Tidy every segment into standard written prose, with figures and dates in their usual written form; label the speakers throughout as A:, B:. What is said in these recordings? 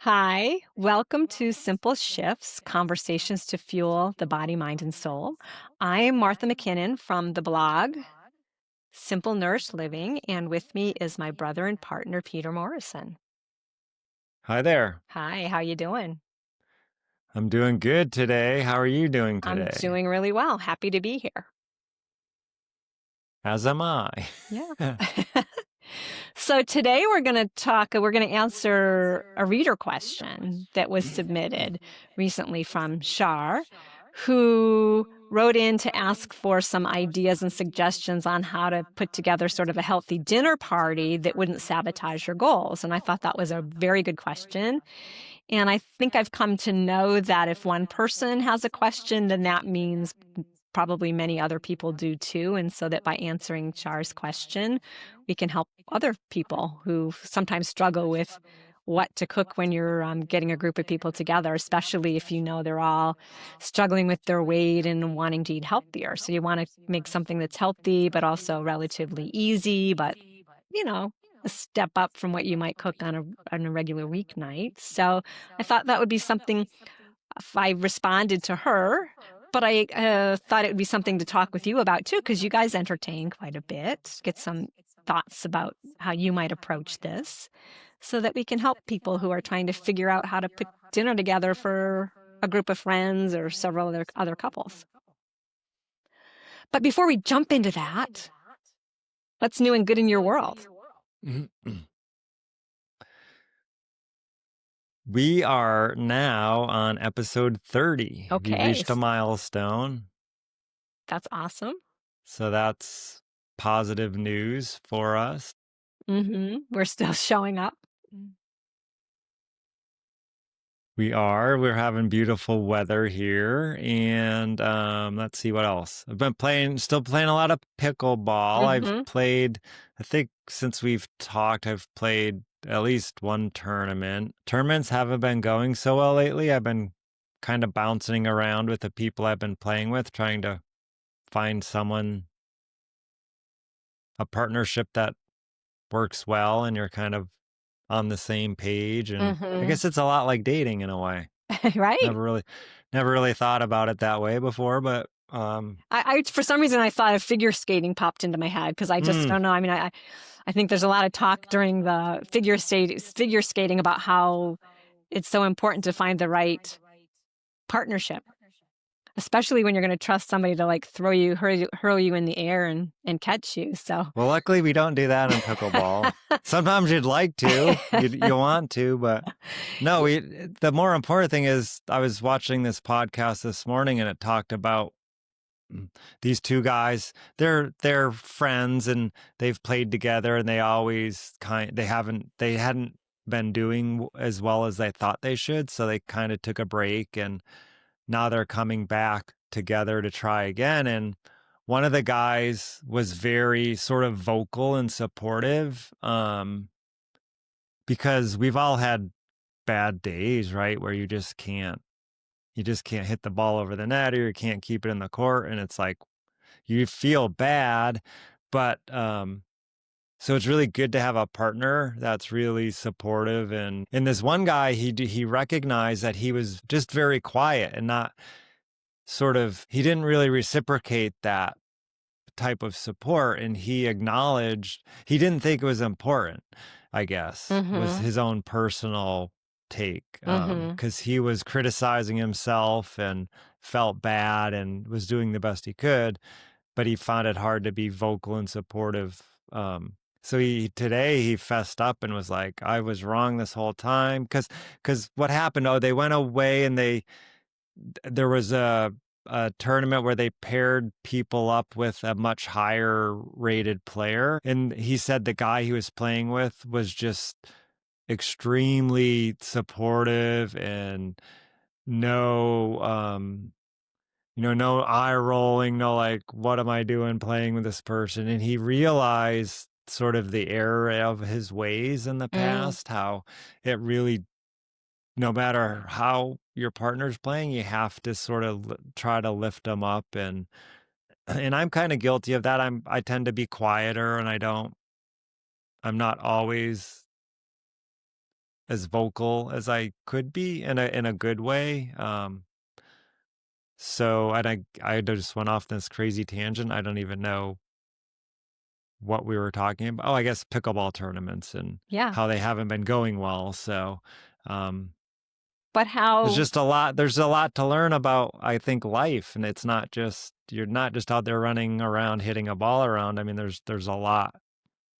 A: Hi, welcome to Simple Shifts Conversations to Fuel the Body, Mind, and Soul. I am Martha McKinnon from the blog Simple Nourish Living, and with me is my brother and partner, Peter Morrison.
B: Hi there.
A: Hi, how you doing?
B: I'm doing good today. How are you doing
A: I'm
B: today?
A: doing really well. Happy to be here.
B: As am I.
A: Yeah. So today we're going to answer a reader question that was submitted recently from Shar, who wrote in to ask for some ideas and suggestions on how to put together sort of a healthy dinner party that wouldn't sabotage your goals. And I thought that was a very good question. And I think I've come to know that if one person has a question, then that means probably many other people do too. And so that by answering Char's question, we can help other people who sometimes struggle with what to cook when you're getting a group of people together, especially if you know they're all struggling with their weight and wanting to eat healthier. So you want to make something that's healthy, but also relatively easy, but you know, a step up from what you might cook on a regular weeknight. So I thought that would be something if I responded to her, but I thought it would be something to talk with you about too, because you guys entertain quite a bit. Get some thoughts about how you might approach this so that we can help people who are trying to figure out how to put dinner together for a group of friends or several other couples. But before we jump into that, what's new and good in your world?
B: We are now on episode 30. We
A: Okay,
B: reached a milestone.
A: that's awesome.
B: So that's positive news for us.
A: We're still showing up.
B: We're having beautiful weather here. And let's see what else. I've been still playing a lot of pickleball.
A: Mhm.
B: I think since we've talked, I've played at least one tournament. Tournaments haven't been going so well lately. I've been kind of bouncing around with the people I've been playing with, trying to find a partnership that works well and you're kind of on the same page. And I
A: Mhm.
B: guess it's a lot like dating in a way.
A: Right?
B: Never really never really thought about it that way before, but,
A: I for some reason, I thought of figure skating popped into my head because I just
B: mm,
A: don't know. I mean, I think there's a lot of talk during the figure skating about how it's so important to find the right partnership, especially when you're gonna trust somebody to, like, hurl you in the air and catch you, so
B: well, luckily, we don't do that in pickleball. Sometimes you'd like to, you want to, but no, the more important thing is I was watching this podcast this morning, and it talked about these two guys. They're friends, and they've played together, and they hadn't been doing as well as they thought they should, so they kind of took a break, and now they're coming back together to try again. And one of the guys was very sort of vocal and supportive, because we've all had bad days, right, where you just can't hit the ball over the net, or you can't keep it in the court, and it's like you feel bad. But so it's really good to have a partner that's really supportive. And this one guy, he recognized that he was just very quiet and not he didn't really reciprocate that type of support, and he didn't think it was important, I guess, was
A: Mhm.
B: his own personal take,
A: Mhm.
B: because he was criticizing himself and felt bad and was doing the best he could, but he found it hard to be vocal and supportive. So he fessed up and was like, I was wrong this whole time. Because what happened, they went away, and there was a tournament where they paired people up with a much higher rated player. And he said the guy he was playing with was just extremely supportive, and no, no eye rolling, no, like, what am I doing playing with this person? And he realized sort of the error of his ways in the
A: Mm.
B: past, how it really, no matter how your partner's playing, you have to sort of try to lift them up. And I'm kind of guilty of that. I tend to be quieter, and I'm not always as vocal as I could be in a good way. So and I just went off this crazy tangent. I don't even know what we were talking about. Oh, I guess pickleball tournaments and
A: Yeah.
B: how they haven't been going well. So um
A: But how
B: there's a lot to learn about, I think, life, and it's not just you're not just out there running around hitting a ball around. I mean, there's a lot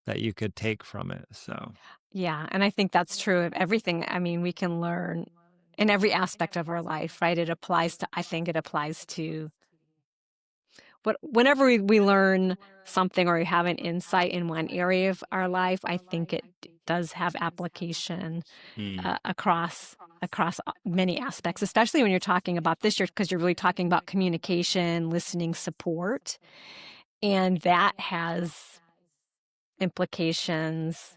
B: that you could take from it. So,
A: Yeah, and I think that's true of everything. I mean, we can learn in every aspect of our life, right? It applies to I think it applies to but whenever we learn something or we have an insight in one area of our life, I think it does have application
B: mm,
A: across many aspects, especially when you're talking about this year, because you're really talking about communication, listening, support, and that has implications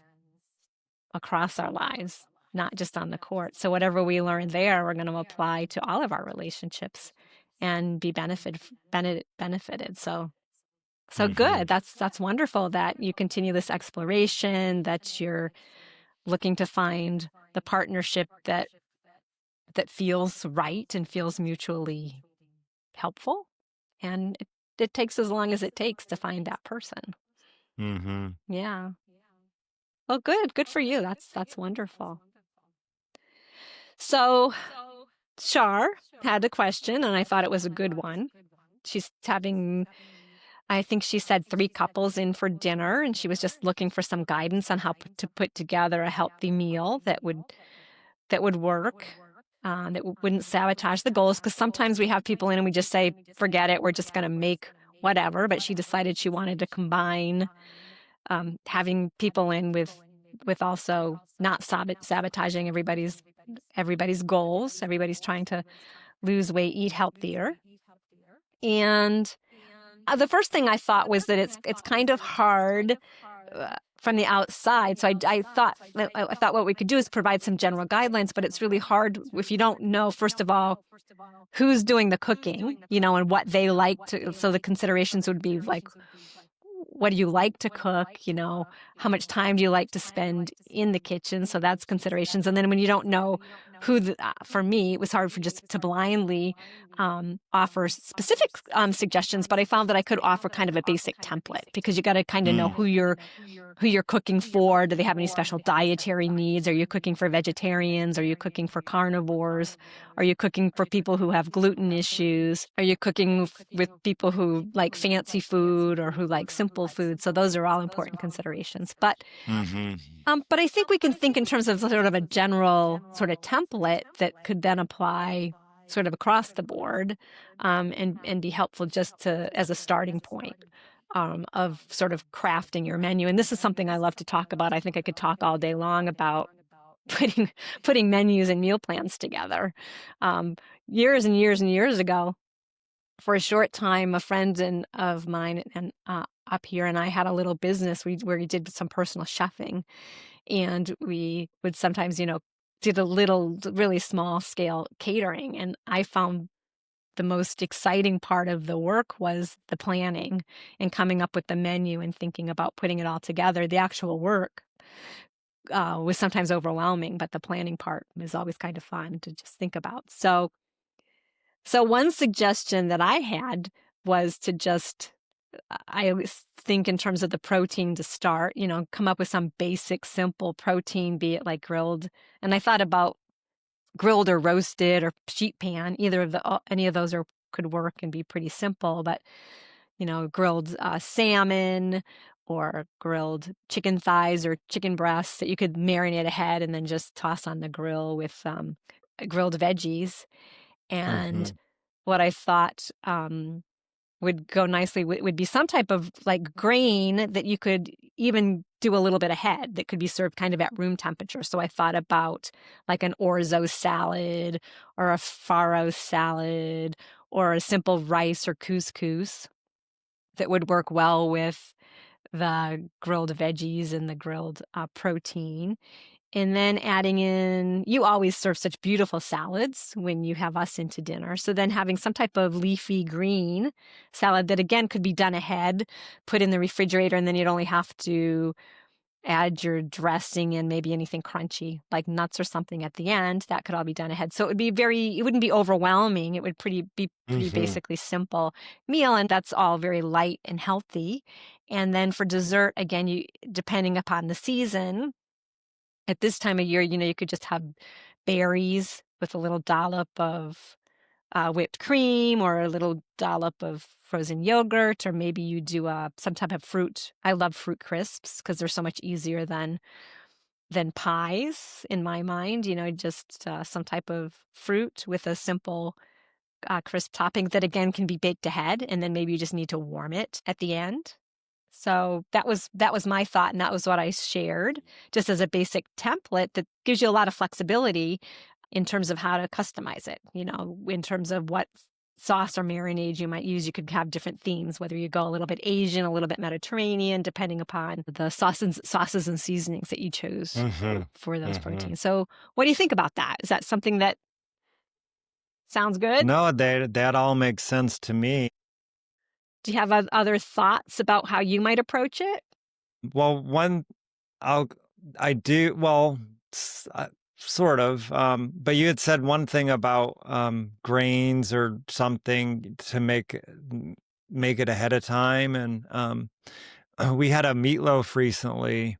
A: across our lives, not just on the court. So whatever we learn there, we're going to apply to all of our relationships and be benefited. So
B: mhm,
A: good. That's wonderful that you continue this exploration, that you're looking to find the partnership that feels right and feels mutually helpful. And it takes as long as it takes to find that person.
B: mhm,
A: Yeah. Well, good. Good for you. That's wonderful. So Shar had a question, and I thought it was a good one. She's having, I think she said 3 couples in for dinner, and she was just looking for some guidance on how to put together a healthy meal that would work, wouldn't sabotage the goals. Because sometimes we have people in and we just say, "Forget it, we're just going to make whatever." But she decided she wanted to combine having people in with also not sabotaging everybody's goals. Everybody's trying to lose weight, eat healthier. And the first thing I thought was that it's kind of hard from the outside. So I thought what we could do is provide some general guidelines, but it's really hard if you don't know, first of all, who's doing the cooking, and what they like to. So the considerations would be like, what do you like to cook? How much time do you like to spend in the kitchen? So that's considerations. And then when you don't know for me, it was hard for just to blindly offer specific suggestions, but I found that I could offer kind of a basic template because you got to kind of know
B: mm,
A: who you're cooking for. Do they have any special dietary needs? Are you cooking for vegetarians? Are you cooking for carnivores? Are you cooking for people who have gluten issues? Are you cooking with people who like fancy food or who like simple food? So those are all important considerations.
B: mhm,
A: But I think we can think in terms of sort of a general sort of template that could then apply sort of across the board, and be helpful just as a starting point, of sort of crafting your menu. And this is something I love to talk about. I think I could talk all day long about putting putting menus and meal plans together. Um, Years and years and years ago, for a short time, a friend of mine and up here and I had a little business where we did some personal chefing, and we would sometimes, do the little, really small scale catering. And I found the most exciting part of the work was the planning and coming up with the menu and thinking about putting it all together. The actual work was sometimes overwhelming, but the planning part was always kind of fun to just think about. So one suggestion that I had was to just I always think in terms of the protein to start, come up with some basic, simple protein, be it like grilled. And I thought about grilled or roasted or sheet pan. Any of those could work and be pretty simple. But grilled salmon or grilled chicken thighs or chicken breasts that you could marinate ahead and then just toss on the grill with grilled veggies. And
B: mhm,
A: what I thought would go nicely would be some type of like grain that you could even do a little bit ahead that could be served kind of at room temperature. So I thought about like an orzo salad or a farro salad or a simple rice or couscous that would work well with the grilled veggies and the grilled protein. And then adding in, you always serve such beautiful salads when you have us into dinner. So then having some type of leafy green salad that again could be done ahead, put in the refrigerator, and then you'd only have to add your dressing and maybe anything crunchy, like nuts or something at the end. That could all be done ahead. So it wouldn't be overwhelming. It would be pretty
B: Mhm.
A: basically simple meal, and that's all very light and healthy. And then for dessert, again, depending upon the season, at this time of year, you could just have berries with a little dollop of whipped cream or a little dollop of frozen yogurt, or maybe you do some type of fruit. I love fruit crisps because they're so much easier than pies in my mind. Just some type of fruit with a simple crisp topping that again can be baked ahead, and then maybe you just need to warm it at the end. So that was my thought, and that was what I shared just as a basic template that gives you a lot of flexibility in terms of how to customize it, in terms of what sauce or marinade you might use. You could have different themes, whether you go a little bit Asian, a little bit Mediterranean, depending upon the sauces and seasonings that you chose
B: Mhm.
A: for those
B: Mhm.
A: proteins. So what do you think about that? Is that something that sounds good?
B: No, that all makes sense to me.
A: Do you have other thoughts about how you might approach it?
B: Well, one I'll I do well, sort of. But you had said one thing about grains or something to make it ahead of time, and we had a meatloaf recently.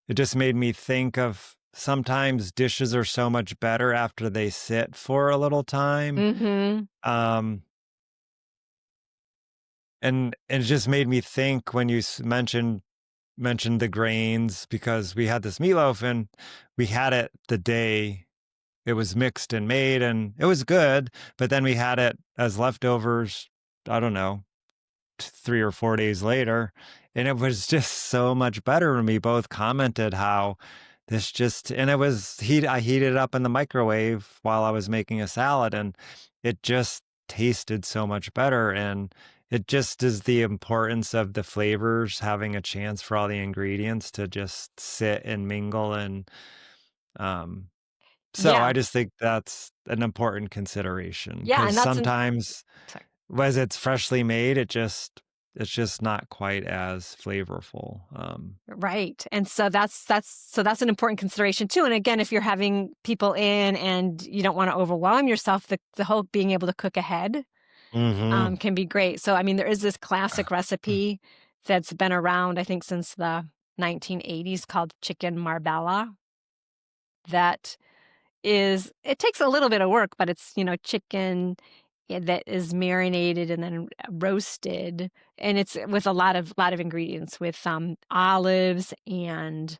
B: It just made me think of sometimes dishes are so much better after they sit for a little time.
A: Mhm.
B: Um, and it just made me think when you mentioned the grains because we had this meatloaf and we had it the day it was mixed and made and it was good, but then we had it as leftovers, I don't know, 3 or 4 days later, and it was just so much better, and we both commented how this just and it was I heated it up in the microwave while I was making a salad, and it just tasted so much better, and it just is the importance of the flavors having a chance for all the ingredients to just sit and mingle, and, um, so
A: Yeah.
B: I just think that's an important consideration
A: Yeah,
B: because
A: and that's an
B: sometimes
A: sorry.
B: as it's freshly made, it's just not quite as flavorful.
A: Right, and so that's an important consideration too, and again, if you're having people in and you don't wanna overwhelm yourself, the whole being able to cook ahead,
B: Mhm.
A: can be great. So, I mean, there is this classic recipe that's been around, I think, since the 1980s called chicken marbella that it takes a little bit of work, but it's, chicken that is marinated and then roasted, and it's with a lot of ingredients with, olives and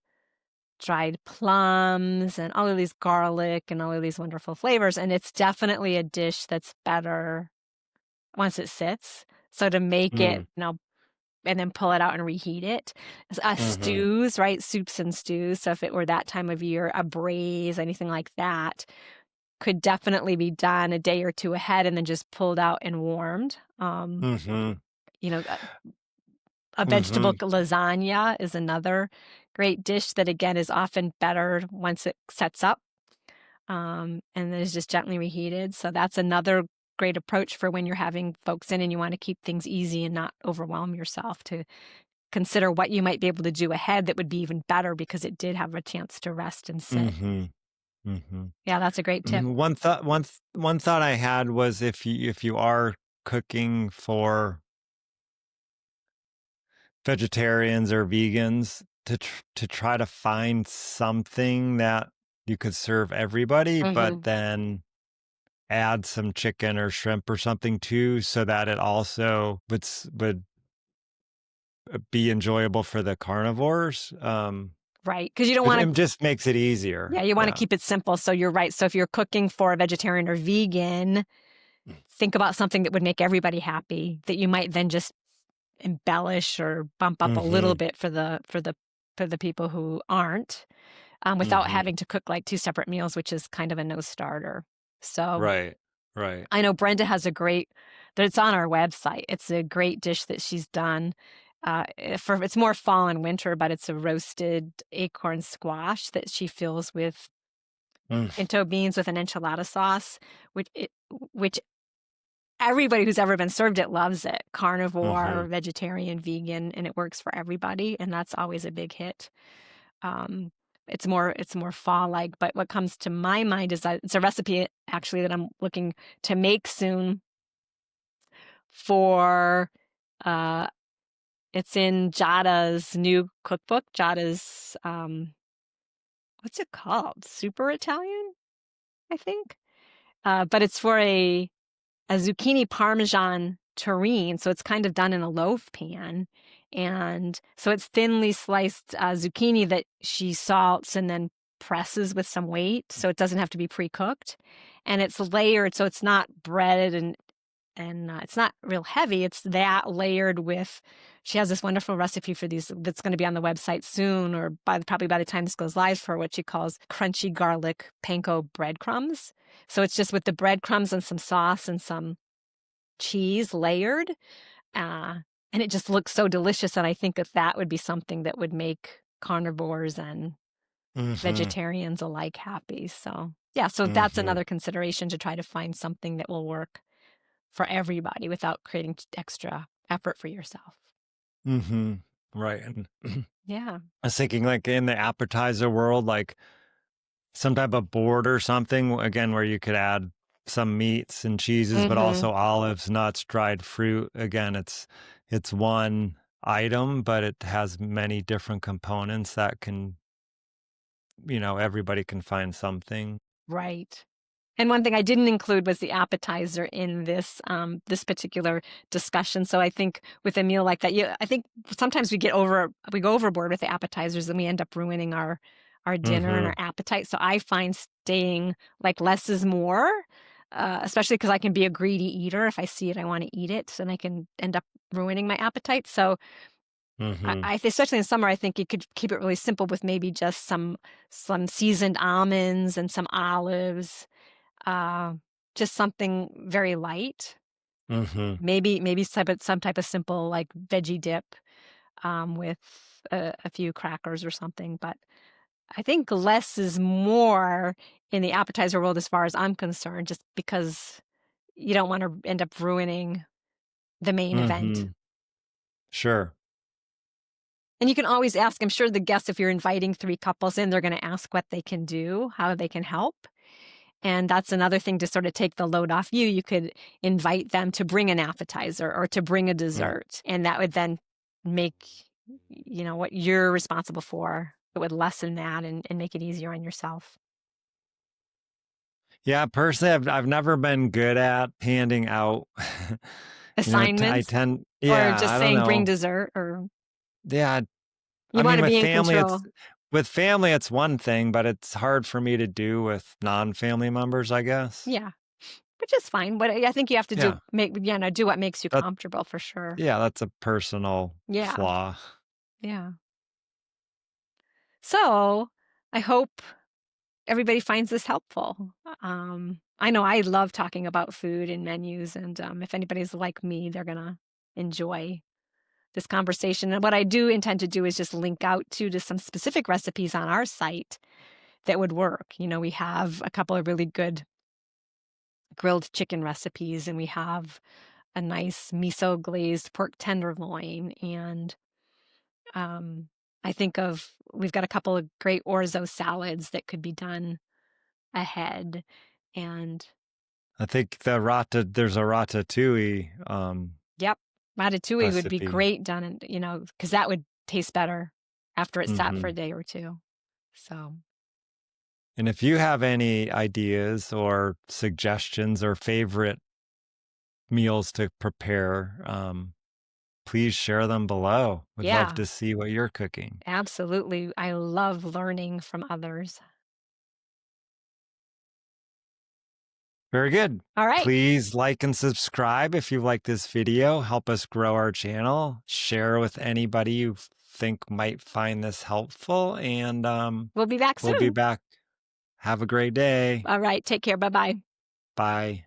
A: dried plums and all of these garlic and all of these wonderful flavors, and it's definitely a dish that's better once it sits. So to make it,
B: Mm.
A: and then pull it out and reheat it.
B: Mhm.
A: Stews, right? Soups and stews. So if it were that time of year, a braise, anything like that, could definitely be done a day or 2 ahead and then just pulled out and warmed.
B: Mhm.
A: You know, a vegetable
B: Mhm.
A: lasagna is another great dish that, again, is often better once it sets up, and then is just gently reheated. So that's another great approach for when you're having folks in and you wanna keep things easy and not overwhelm yourself, to consider what you might be able to do ahead that would be even better because it did have a chance to rest and sit.
B: Mhm. Mhm.
A: Yeah, that's a great tip.
B: One thought I had was if you are cooking for vegetarians or vegans to try to find something that you could serve everybody, but
A: Mhm.
B: then add some chicken or shrimp or something too, so that it also would be enjoyable for the carnivores.
A: Right, 'cause you don't
B: It
A: wanna
B: it just makes it
A: yeah,
B: easier.
A: you wanna
B: Yeah.
A: keep it simple, so you're right. So if you're cooking for a vegetarian or vegan, think about something that would make everybody happy that you might then just embellish or bump up a little
B: Mhm.
A: bit for the people who aren't, without
B: Mhm.
A: having to cook, like, 2 separate meals, which is kind of a no starter. So,
B: Right. Right.
A: I know Brenda has a great that it's on our website. It's a great dish that she's done, for it's more fall and winter, but it's a roasted acorn squash that she fills with
B: Mm.
A: pinto beans with an enchilada sauce, which everybody who's ever been served it loves it. Carnivore,
B: Mhm.
A: vegetarian, vegan, and it works for everybody, and that's always a big hit. Um, it's more fall-like, but what comes to my mind is that it's a recipe actually that I'm looking to make soon for, uh it's in Giada's new cookbook. Giada's, what's it called? Super Italian, I think? But it's for a zucchini parmesan terrine, so it's kind of done in a loaf pan, and so it's thinly sliced, zucchini that she salts and then presses with some weight, so it doesn't have to be pre-cooked, and it's layered, so it's not breaded and it's not real heavy. It's that layered with. She has this wonderful recipe for these that's going to be on the website soon, or probably by the time this goes live, for what she calls crunchy garlic panko breadcrumbs. So it's just with the breadcrumbs and some sauce and some cheese layered, uh, and it just looks so delicious. And I think that that would be something that would make carnivores and
B: Mhm.
A: vegetarians alike happy. So yeah, so that's
B: Mhm.
A: another consideration, to try to find something that will work for everybody without creating extra effort for yourself.
B: Mhm. Right, and
A: Yeah.
B: I was thinking, like, in the appetizer world, like, some type of board or something, again, where you could add some meats and cheeses, but
A: Mhm.
B: also olives, nuts, dried fruit. Again, it's one item, but it has many different components that can, everybody can find something.
A: Right. And one thing I didn't include was the appetizer in this particular discussion. So I think with a meal like that, I think sometimes we go overboard with the appetizers and we end up ruining our dinner and our
B: Mhm.
A: appetite. So I find staying like less is more, especially because I can be a greedy eater. If I see it, I want to eat it, and I can end up ruining my appetite. So
B: Mhm.
A: especially in summer, I think you could keep it really simple with maybe just some seasoned almonds and some olives, uh, just something very light.
B: Mhm.
A: Maybe some type of simple, like, veggie dip, with a few crackers or something, but I think less is more in the appetizer world as far as I'm concerned, just because you don't wanna end up ruining the main event.
B: Mhm. Sure.
A: And you can always ask, I'm sure the guests, if you're inviting 3 couples in, they're gonna ask what they can do, how they can help. And that's another thing to sort of take the load off you. You could invite them to bring an appetizer or to bring a
B: Mm.
A: dessert, and that would then make, what you're responsible for, it would lessen that and make it easier on yourself.
B: Yeah, personally, I've never been good at handing out, I
A: Assignments,
B: tend
A: or
B: yeah,
A: just
B: I don't
A: saying bring
B: know.
A: dessert, or
B: Yeah, I
A: you
B: mean,
A: wanna be in control.
B: with family, it's one thing, but it's hard for me to do with non-family members, I guess.
A: Yeah, which is fine, but I think you have to
B: Yeah,
A: do what makes you
B: that
A: comfortable for sure.
B: yeah, that's a personal
A: Yeah,
B: flaw.
A: yeah. So, I hope everybody finds this helpful. I know I love talking about food and menus, and if anybody's like me, they're gonna enjoy this conversation. And what I do intend to do is just link out to some specific recipes on our site that would work. We have a couple of really good grilled chicken recipes, and we have a nice miso glazed pork tenderloin, and um, I think we've got a couple of great orzo salads that could be done ahead, and
B: I think there's a ratatouille,
A: yep, ratatouille would be
B: recipe.
A: great done in, because that would taste better after it's sat for a
B: Mhm.
A: day or 2. So,
B: And if you have any ideas or suggestions or favorite meals to prepare, please share them below. Would love
A: yeah,
B: to see what you're cooking.
A: absolutely. I love learning from others.
B: Very good.
A: All right.
B: Please like and subscribe if you like this video. Help us grow our channel. Share with anybody you think might find this helpful. And
A: We'll be back
B: we'll be
A: soon.
B: back. Have a great day.
A: All right. Take care. Bye-bye.
B: Bye.